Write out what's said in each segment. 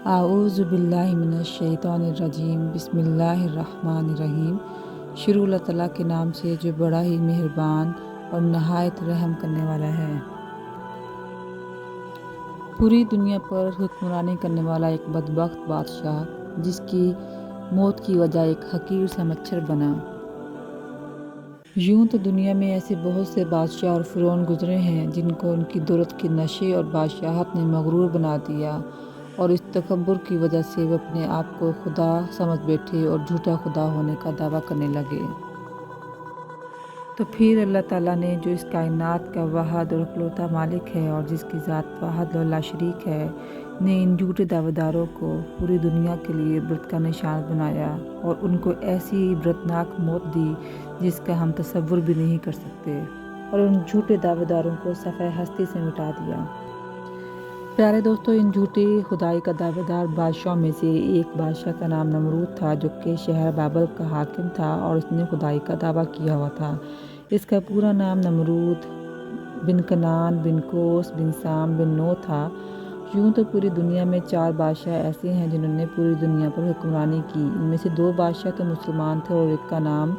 اعوذ باللہ من الشیطان الرجیم بسم اللہ الرحمن الرحیم۔ شروع اللہ تعالیٰ کے نام سے جو بڑا ہی مہربان اور نہایت رحم کرنے والا ہے۔ پوری دنیا پر حکمرانی کرنے والا ایک بدبخت بادشاہ جس کی موت کی وجہ ایک حقیر سا مچھر بنا۔ یوں تو دنیا میں ایسے بہت سے بادشاہ اور فرعون گزرے ہیں جن کو ان کی دولت کے نشے اور بادشاہت نے مغرور بنا دیا، اور اس تکبر کی وجہ سے وہ اپنے آپ کو خدا سمجھ بیٹھے اور جھوٹا خدا ہونے کا دعویٰ کرنے لگے۔ تو پھر اللہ تعالیٰ نے جو اس کائنات کا واحد اور اکلوتا مالک ہے اور جس کی ذات واحد اور لا شریک ہے، نے ان جھوٹے دعوے داروں کو پوری دنیا کے لیے عبرت کا نشان بنایا اور ان کو ایسی عبرتناک موت دی جس کا ہم تصور بھی نہیں کر سکتے، اور ان جھوٹے دعوے داروں کو صفحہ ہستی سے مٹا دیا۔ پیارے دوستو، ان جھوٹی خدائی کا دعوے دار بادشاہوں میں سے ایک بادشاہ کا نام نمرود تھا جو کہ شہر بابل کا حاکم تھا، اور اس نے خدائی کا دعویٰ کیا ہوا تھا۔ اس کا پورا نام نمرود بن کنعان بن کوس بن سام بن نو تھا۔ یوں تو پوری دنیا میں 4 بادشاہ ایسے ہیں جنہوں نے پوری دنیا پر حکمرانی کی۔ ان میں سے 2 بادشاہ تو مسلمان تھے اور ایک کا نام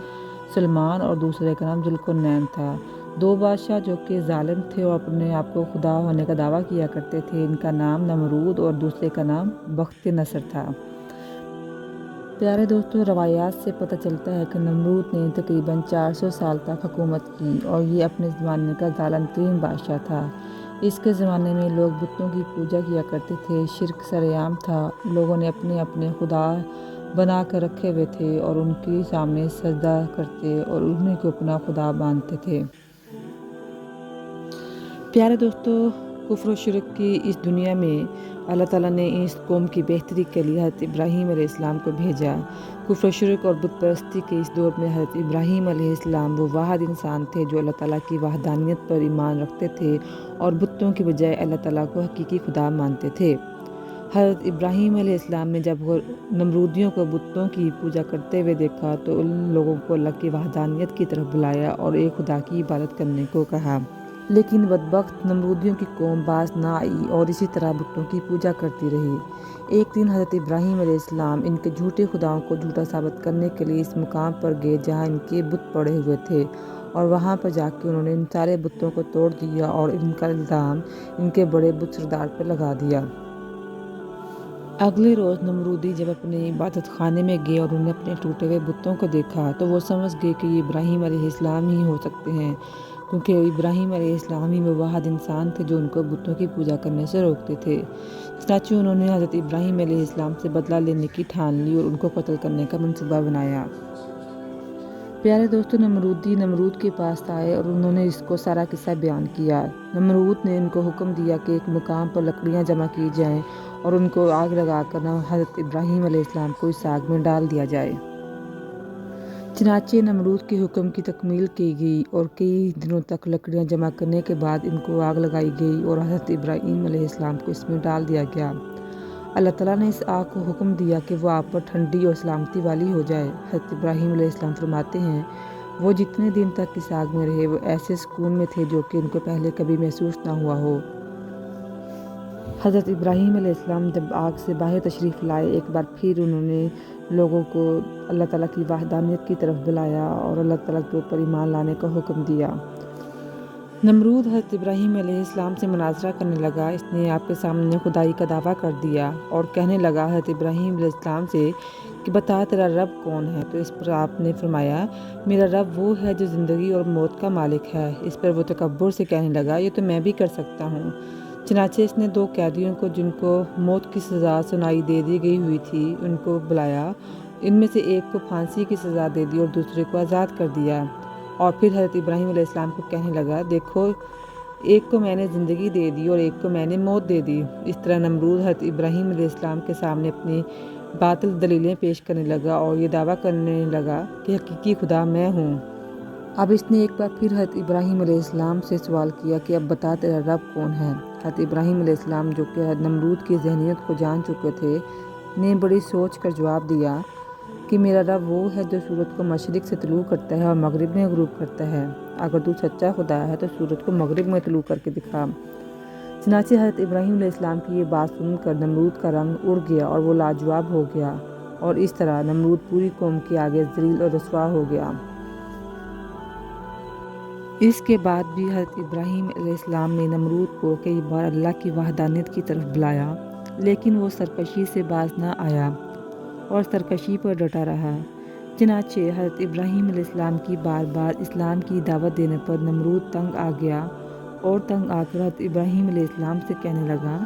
سلمان اور دوسرے کا نام ذوالقرنین تھا۔ 2 بادشاہ جو کہ ظالم تھے اور اپنے آپ کو خدا ہونے کا دعویٰ کیا کرتے تھے، ان کا نام نمرود اور دوسرے کا نام بخت نصر تھا۔ پیارے دوستو، روایات سے پتہ چلتا ہے کہ نمرود نے تقریباً 400 سال تک حکومت کی اور یہ اپنے زمانے کا ظالم ترین بادشاہ تھا۔ اس کے زمانے میں لوگ بتوں کی پوجا کیا کرتے تھے، شرک سر عام تھا، لوگوں نے اپنے اپنے خدا بنا کر رکھے ہوئے تھے اور ان کے سامنے سجدہ کرتے اور انہیں کو اپنا خدا مانتے تھے۔ پیارے دوستو، کفر و شرک کی اس دنیا میں اللہ تعالیٰ نے اس قوم کی بہتری کے لیے حضرت ابراہیم علیہ السلام کو بھیجا۔ کفر و شرک اور بت پرستی کے اس دور میں حضرت ابراہیم علیہ السلام وہ واحد انسان تھے جو اللہ تعالیٰ کی وحدانیت پر ایمان رکھتے تھے اور بتوں کی بجائے اللہ تعالیٰ کو حقیقی خدا مانتے تھے۔ حضرت ابراہیم علیہ السلام نے جب نمرودیوں کو بتوں کی پوجا کرتے ہوئے دیکھا تو ان لوگوں کو اللہ کی وحدانیت کی طرف بلایا اور ایک خدا کی عبادت کرنے کو کہا۔ لیکن بدبخت نمرودیوں کی قوم باز نہ آئی اور اسی طرح بتوں کی پوجا کرتی رہی۔ ایک دن حضرت ابراہیم علیہ السلام ان کے جھوٹے خداؤں کو جھوٹا ثابت کرنے کے لیے اس مقام پر گئے جہاں ان کے بت پڑے ہوئے تھے، اور وہاں پر جا کے انہوں نے ان سارے بتوں کو توڑ دیا اور ان کا الزام ان کے بڑے بت سردار پر لگا دیا۔ اگلے روز نمرودی جب اپنے عبادت خانے میں گئے اور انہوں نے اپنے ٹوٹے ہوئے بتوں کو دیکھا تو وہ سمجھ گئے کہ یہ ابراہیم علیہ السلام ہی ہو سکتے ہیں، کیونکہ ابراہیم علیہ السلام ہی وہ واحد انسان تھے جو ان کو بتوں کی پوجا کرنے سے روکتے تھے۔ چنانچہ انہوں نے حضرت ابراہیم علیہ السلام سے بدلہ لینے کی ٹھان لی اور ان کو قتل کرنے کا منصوبہ بنایا۔ پیارے دوستو، نمرودی نمرود کے پاس آئے اور انہوں نے اس کو سارا قصہ بیان کیا۔ نمرود نے ان کو حکم دیا کہ ایک مقام پر لکڑیاں جمع کی جائیں اور ان کو آگ لگا کر حضرت ابراہیم علیہ السلام کو اس آگ میں ڈال دیا جائے۔ چنانچہ نمرود کے حکم کی تکمیل کی گئی اور کئی دنوں تک لکڑیاں جمع کرنے کے بعد ان کو آگ لگائی گئی اور حضرت ابراہیم علیہ السلام کو اس میں ڈال دیا گیا۔ اللہ تعالیٰ نے اس آگ کو حکم دیا کہ وہ آپ پر ٹھنڈی اور سلامتی والی ہو جائے۔ حضرت ابراہیم علیہ السلام فرماتے ہیں، وہ جتنے دن تک اس آگ میں رہے وہ ایسے سکون میں تھے جو کہ ان کو پہلے کبھی محسوس نہ ہوا ہو۔ حضرت ابراہیم علیہ السلام جب آگ سے باہر تشریف لائے، ایک بار پھر انہوں نے لوگوں کو اللہ تعالیٰ کی وحدانیت کی طرف بلایا اور اللہ تعالیٰ کے اوپر ایمان لانے کا حکم دیا۔ نمرود حضرت ابراہیم علیہ السلام سے مناظرہ کرنے لگا۔ اس نے آپ کے سامنے خدائی کا دعویٰ کر دیا اور کہنے لگا حضرت ابراہیم علیہ السلام سے کہ بتا تیرا رب کون ہے؟ تو اس پر آپ نے فرمایا، میرا رب وہ ہے جو زندگی اور موت کا مالک ہے۔ اس پر وہ تکبر سے کہنے لگا، یہ تو میں بھی کر سکتا ہوں۔ چنانچہ اس نے 2 قیدیوں کو جن کو موت کی سزا سنائی دے دی گئی ہوئی تھی ان کو بلایا۔ ان میں سے ایک کو پھانسی کی سزا دے دی اور دوسرے کو آزاد کر دیا، اور پھر حضرت ابراہیم علیہ السلام کو کہنے لگا، دیکھو ایک کو میں نے زندگی دے دی اور ایک کو میں نے موت دے دی۔ اس طرح نمرود حضرت ابراہیم علیہ السلام کے سامنے اپنی باطل دلیلیں پیش کرنے لگا اور یہ دعویٰ کرنے لگا کہ حقیقی خدا میں ہوں۔ اب اس نے ایک بار پھر حضرت ابراہیم علیہ السلام سے سوال کیا کہ اب بتا تیرا رب کون ہے؟ حضرت ابراہیم علیہ السلام جو کہ نمرود کی ذہنیت کو جان چکے تھے نے بڑی سوچ کر جواب دیا کہ میرا رب وہ ہے جو سورج کو مشرق سے طلوع کرتا ہے اور مغرب میں غروب کرتا ہے۔ اگر تو سچا خدا ہے تو سورج کو مغرب میں طلوع کر کے دکھا۔ چنانچہ حضرت ابراہیم علیہ السلام کی یہ بات سن کر نمرود کا رنگ اڑ گیا اور وہ لاجواب ہو گیا، اور اس طرح نمرود پوری قوم کے آگے ذلیل اور رسوا ہو گیا۔ اس کے بعد بھی حضرت ابراہیم علیہ السلام نے نمرود کو کئی بار اللہ کی وحدانیت کی طرف بلایا، لیکن وہ سرکشی سے باز نہ آیا اور سرکشی پر ڈٹا رہا۔ چنانچہ حضرت ابراہیم علیہ السلام کی بار بار اسلام کی دعوت دینے پر نمرود تنگ آ گیا، اور تنگ آ کر حضرت ابراہیم علیہ السلام سے کہنے لگا،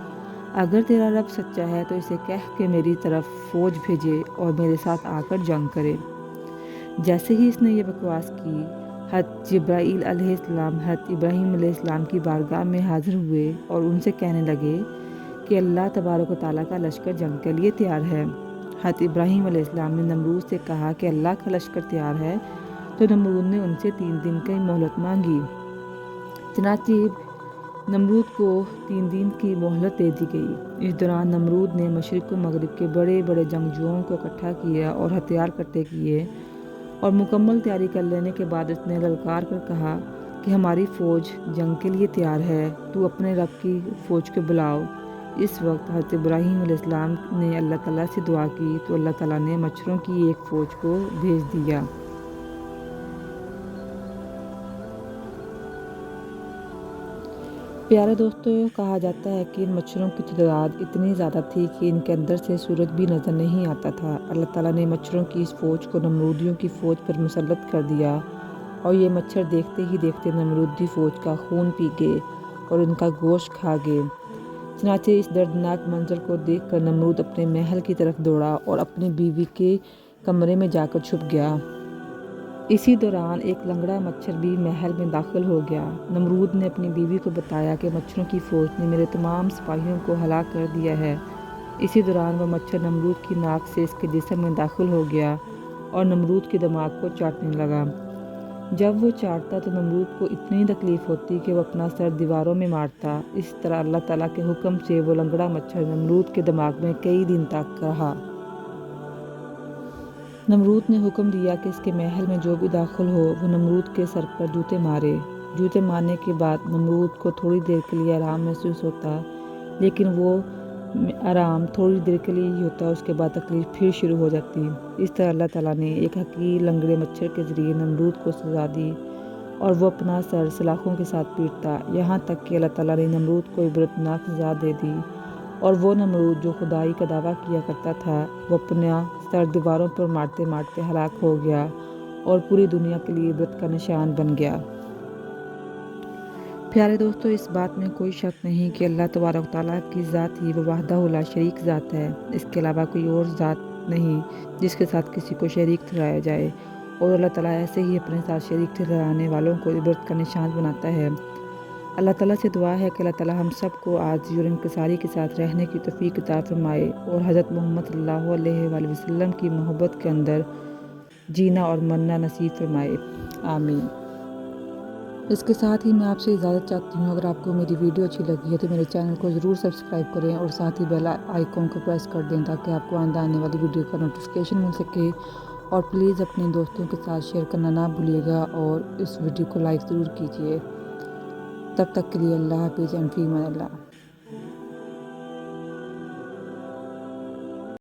اگر تیرا رب سچا ہے تو اسے کہہ کہ میری طرف فوج بھیجے اور میرے ساتھ آ کر جنگ کرے۔ جیسے ہی اس نے یہ بکواس کی، حضرت جبرائیل علیہ السلام حضرت ابراہیم علیہ السلام کی بارگاہ میں حاضر ہوئے اور ان سے کہنے لگے کہ اللہ تبارک و تعالیٰ کا لشکر جنگ کے لیے تیار ہے۔ حضرت ابراہیم علیہ السلام نے نمرود سے کہا کہ اللہ کا لشکر تیار ہے، تو نمرود نے ان سے 3 دن کی مہلت مانگی۔ چنانچہ نمرود کو 3 دن کی مہلت دے دی گئی۔ اس دوران نمرود نے مشرق و مغرب کے بڑے بڑے جنگجوؤں کو اکٹھا کیا اور ہتھیار کٹھے کیے، اور مکمل تیاری کر لینے کے بعد اس نے للکار کر کہا کہ ہماری فوج جنگ کے لیے تیار ہے، تو اپنے رب کی فوج کو بلاؤ۔ اس وقت حضرت ابراہیم علیہ السلام نے اللہ تعالیٰ سے دعا کی تو اللہ تعالیٰ نے مچھروں کی ایک فوج کو بھیج دیا۔ پیارے دوستو، کہا جاتا ہے کہ ان مچھروں کی تعداد اتنی زیادہ تھی کہ ان کے اندر سے سورج بھی نظر نہیں آتا تھا۔ اللہ تعالیٰ نے مچھروں کی اس فوج کو نمرودیوں کی فوج پر مسلط کر دیا، اور یہ مچھر دیکھتے ہی دیکھتے نمرودی فوج کا خون پی گئے اور ان کا گوشت کھا گئے۔ چنانچہ اس دردناک منظر کو دیکھ کر نمرود اپنے محل کی طرف دوڑا اور اپنی بیوی کے کمرے میں جا کر چھپ گیا۔ اسی دوران ایک لنگڑا مچھر بھی محل میں داخل ہو گیا۔ نمرود نے اپنی بیوی کو بتایا کہ مچھروں کی فوج نے میرے تمام سپاہیوں کو ہلاک کر دیا ہے۔ اسی دوران وہ مچھر نمرود کی ناک سے اس کے جسم میں داخل ہو گیا اور نمرود کے دماغ کو چاٹنے لگا۔ جب وہ چاٹتا تو نمرود کو اتنی تکلیف ہوتی کہ وہ اپنا سر دیواروں میں مارتا۔ اس طرح اللہ تعالیٰ کے حکم سے وہ لنگڑا مچھر نمرود کے دماغ میں کئی دن تک رہا۔ نمرود نے حکم دیا کہ اس کے محل میں جو بھی داخل ہو وہ نمرود کے سر پر جوتے مارے۔ جوتے مارنے کے بعد نمرود کو تھوڑی دیر کے لیے آرام محسوس ہوتا، لیکن وہ آرام تھوڑی دیر کے لیے ہی ہوتا، اس کے بعد تکلیف پھر شروع ہو جاتی۔ اس طرح اللہ تعالیٰ نے ایک حقیر لنگڑے مچھر کے ذریعے نمرود کو سزا دی، اور وہ اپنا سر سلاخوں کے ساتھ پیٹتا، یہاں تک کہ اللہ تعالیٰ نے نمرود کو عبرتناک سزا دے دی، اور وہ نمرود جو خدائی کا دعویٰ کیا کرتا تھا، وہ اپنا سر دیواروں پر مارتے مارتے ہلاک ہو گیا اور پوری دنیا کے لیے عبرت کا نشان بن گیا۔ پیارے دوستو، اس بات میں کوئی شک نہیں کہ اللہ تبارک و تعالیٰ کی ذات ہی وہ وحدہ لا شریک ذات ہے۔ اس کے علاوہ کوئی اور ذات نہیں جس کے ساتھ کسی کو شریک ٹھہرایا جائے، اور اللہ تعالیٰ ایسے ہی اپنے ساتھ شریک ٹھہرانے والوں کو عبرت کا نشان بناتا ہے۔ اللہ تعالیٰ سے دعا ہے کہ اللہ تعالیٰ ہم سب کو عاجزی اور انکساری کے ساتھ رہنے کی توفیق عطا فرمائے، اور حضرت محمد صلی اللہ علیہ وآلہ وسلم کی محبت کے اندر جینا اور مرنا نصیب فرمائے، آمین۔ اس کے ساتھ ہی میں آپ سے اجازت چاہتی ہوں۔ اگر آپ کو میری ویڈیو اچھی لگی ہے تو میرے چینل کو ضرور سبسکرائب کریں، اور ساتھ ہی بیل آئیکن کو پریس کر دیں تاکہ آپ کو آئندہ آنے والی ویڈیو کا نوٹیفیکیشن مل سکے، اور پلیز اپنے دوستوں کے ساتھ شیئر کرنا نہ بھولیے گا، اور اس ویڈیو کو لائک ضرور کیجیے۔ تب تک کے لیے اللہ حافظ، فی امان اللہ۔